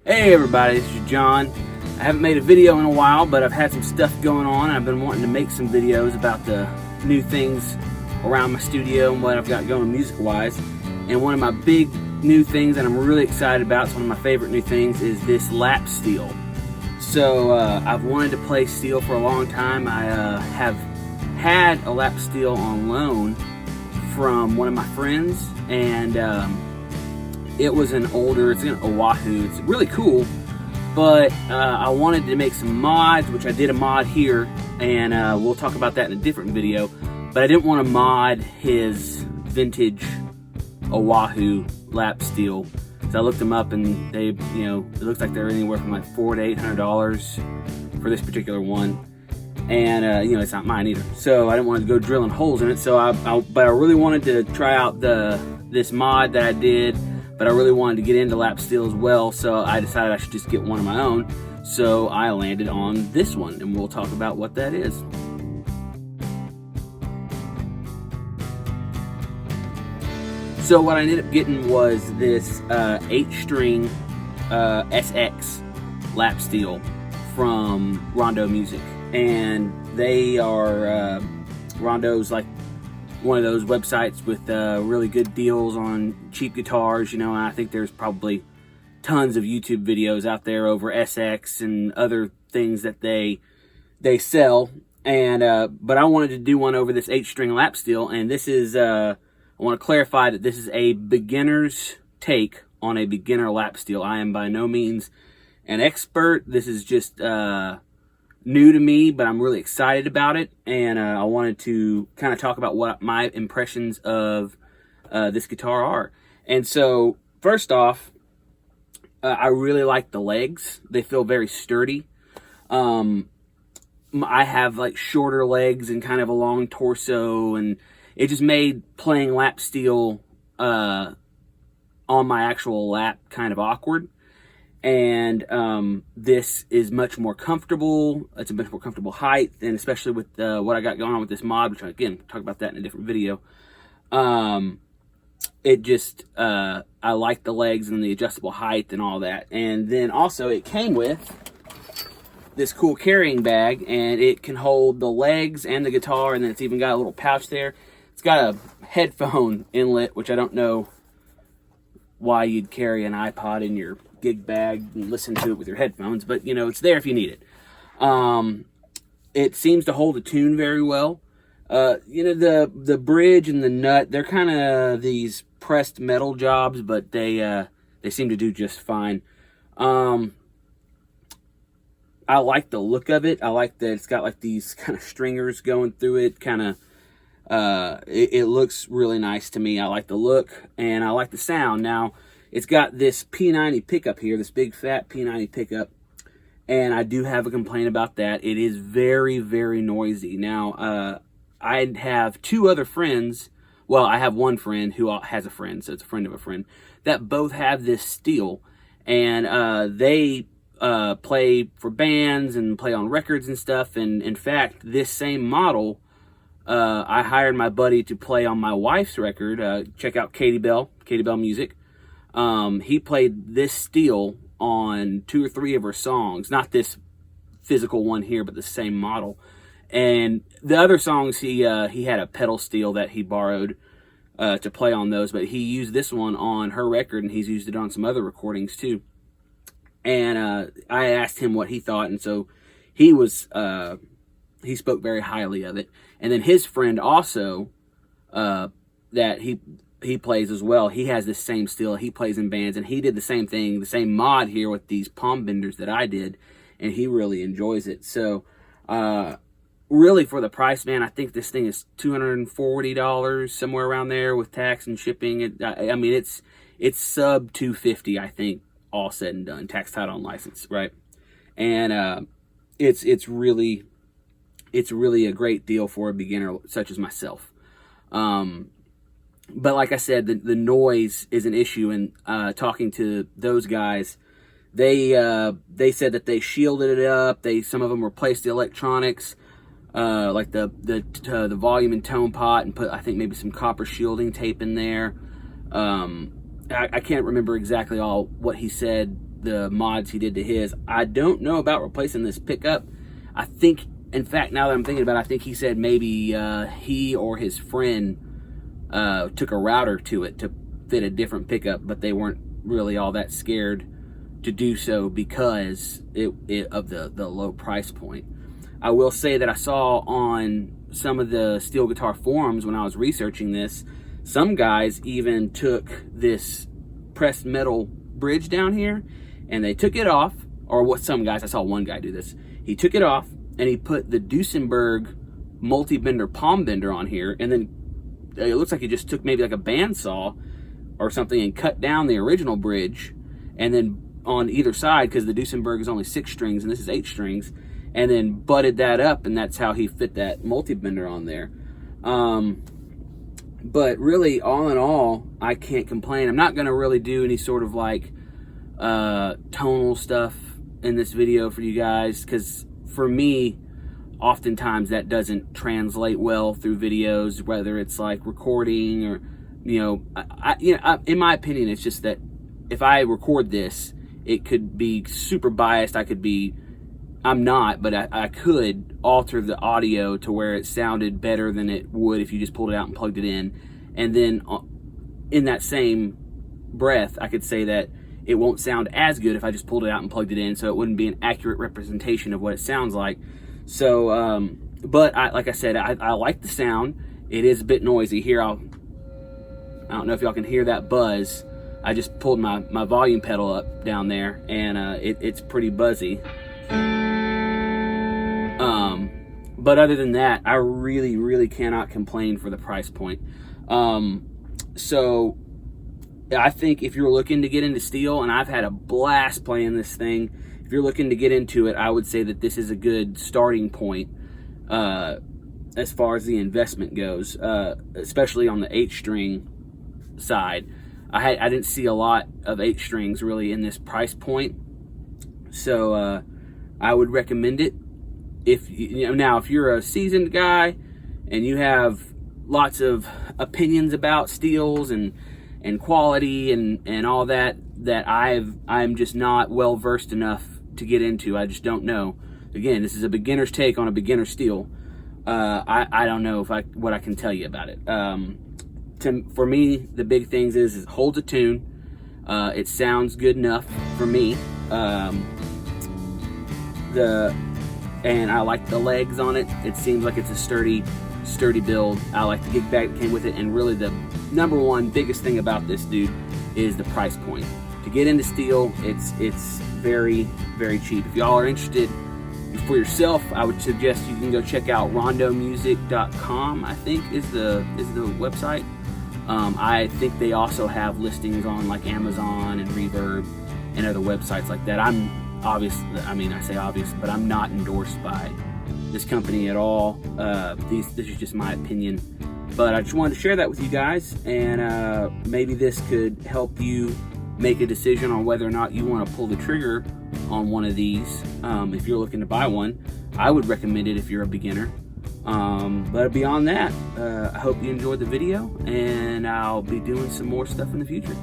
Hey everybody, this is John. I haven't made a video in a while, but I've had some stuff going on. I've been wanting to make some videos about the new things around my studio and what I've got going music-wise. And one of my big new things that I'm really excited about, it's one of my favorite new things, is this lap steel. So I've wanted to play steel for a long time. I have had a lap steel on loan from one of my friends, and it was an older, it's an Oahu. It's really cool, but I wanted to make some mods, which I did a mod here, and we'll talk about that in a different video. But I didn't want to mod his vintage Oahu lap steel. So I looked them up, and they, it looks like they're anywhere from like $400 to $800 for this particular one. And it's not mine either, so I didn't want to go drilling holes in it. So but I really wanted to try out this mod that I did. But I really wanted to get into lap steel as well, so I decided I should just get one of my own. So I landed on this one, and we'll talk about what that is. So what I ended up getting was this 8-string SX lap steel from Rondo Music. And they are, Rondo's like one of those websites with really good deals on cheap guitars, and I think there's probably tons of YouTube videos out there over SX and other things that they sell. And but I wanted to do one over this 8-string lap steel, and this is I want to clarify that this is a beginner's take on a beginner lap steel. I am by no means an expert. This is just new to me, but I'm really excited about it, and I wanted to kind of talk about what my impressions of this guitar are. And so first off, I really like the legs. They feel very sturdy. I have like shorter legs and kind of a long torso, and it just made playing lap steel on my actual lap kind of awkward. And this is much more comfortable. It's a much more comfortable height, and especially with what I got going on with this mod, which again, we'll talk about that in a different video. It just, I like the legs and the adjustable height and all that. And then also it came with this cool carrying bag, and it can hold the legs and the guitar, and then it's even got a little pouch there. It's got a headphone inlet, which I don't know why you'd carry an iPod in your gig bag and listen to it with your headphones, but it's there if you need it. It seems to hold a tune very well. The bridge and the nut, they're kind of these pressed metal jobs, but they seem to do just fine. I like the look of it. I like that it's got like these kind of stringers going through it, kind of it looks really nice to me. I like the look, and I like the sound. Now, it's got this P90 pickup here, this big fat P90 pickup, and I do have a complaint about that. It is very, very noisy. Now, I have two other friends. Well, I have one friend who has a friend, so it's a friend of a friend, that both have this steel, and they play for bands and play on records and stuff. And in fact, this same model, I hired my buddy to play on my wife's record. Check out Katie Bell Music. He played this steel on 2 or 3 of her songs, not this physical one here, but the same model. And the other songs, he had a pedal steel that he borrowed to play on those, but he used this one on her record, and he's used it on some other recordings too. And I asked him what he thought, and so he spoke very highly of it. And then his friend also, that he plays as well, he has this same steel. He plays in bands, and he did the same thing, the same mod here with these palm benders that I did, and he really enjoys it. So really, for the price, man, I think this thing is $240, somewhere around there with tax and shipping. I mean, it's sub $250, I think, all said and done, tax, title, and license, right? And it's really a great deal for a beginner such as myself. But like I said, the noise is an issue, and talking to those guys, they said that they shielded it up. Some of them replaced the electronics, like the volume and tone pot, and put, I think, maybe some copper shielding tape in there. I can't remember exactly all what he said the mods he did to his. I don't know about replacing this pickup. I think, in fact, now that I'm thinking about it, I think he said maybe he or his friend took a router to it to fit a different pickup, but they weren't really all that scared to do so because of the low price point. I will say that I saw on some of the steel guitar forums when I was researching this, some guys even took this pressed metal bridge down here and they took it off, or what, some guys, I saw one guy do this. He took it off and he put the Duesenberg multi-bender palm bender on here, and then it looks like he just took maybe like a bandsaw or something and cut down the original bridge, and then on either side, because the Duesenberg is only 6 strings and this is 8 strings, and then butted that up, and that's how he fit that multi-bender on there. But really, all in all, I can't complain. I'm not going to really do any sort of like tonal stuff in this video for you guys, because for me, oftentimes that doesn't translate well through videos, whether it's like recording or, in my opinion, it's just that if I record this, it could be super biased. I'm not, but I could alter the audio to where it sounded better than it would if you just pulled it out and plugged it in. And then in that same breath, I could say that it won't sound as good if I just pulled it out and plugged it in, so it wouldn't be an accurate representation of what it sounds like. So, but like I said, I like the sound. It is a bit noisy. Here, I don't know if y'all can hear that buzz. I just pulled my volume pedal up down there, and it's pretty buzzy. But other than that, I really, really cannot complain for the price point. So I think if you're looking to get into steel, and I've had a blast playing this thing, if you're looking to get into it, I would say that this is a good starting point as far as the investment goes, especially on the 8-string side. I didn't see a lot of 8 strings really in this price point, so I would recommend it. If now, if you're a seasoned guy and you have lots of opinions about steels and quality and all that I'm just not well versed enough to get into. I just don't know. Again, this is a beginner's take on a beginner steel. I don't know what I can tell you about it. For me, the big things is it holds a tune. It sounds good enough for me. And I like the legs on it. It seems like it's a sturdy build. I like the gig bag that came with it, and really the number one biggest thing about this dude is the price point. To get into steel, it's very, very cheap. If y'all are interested for yourself, I would suggest you can go check out rondomusic.com, I think is the website. I think they also have listings on like Amazon and Reverb and other websites like that. I say obvious, but I'm not endorsed by this company at all. This is just my opinion, but I just wanted to share that with you guys, and maybe this could help you make a decision on whether or not you want to pull the trigger on one of these. If you're looking to buy one, I would recommend it if you're a beginner. But beyond that, I hope you enjoyed the video, and I'll be doing some more stuff in the future.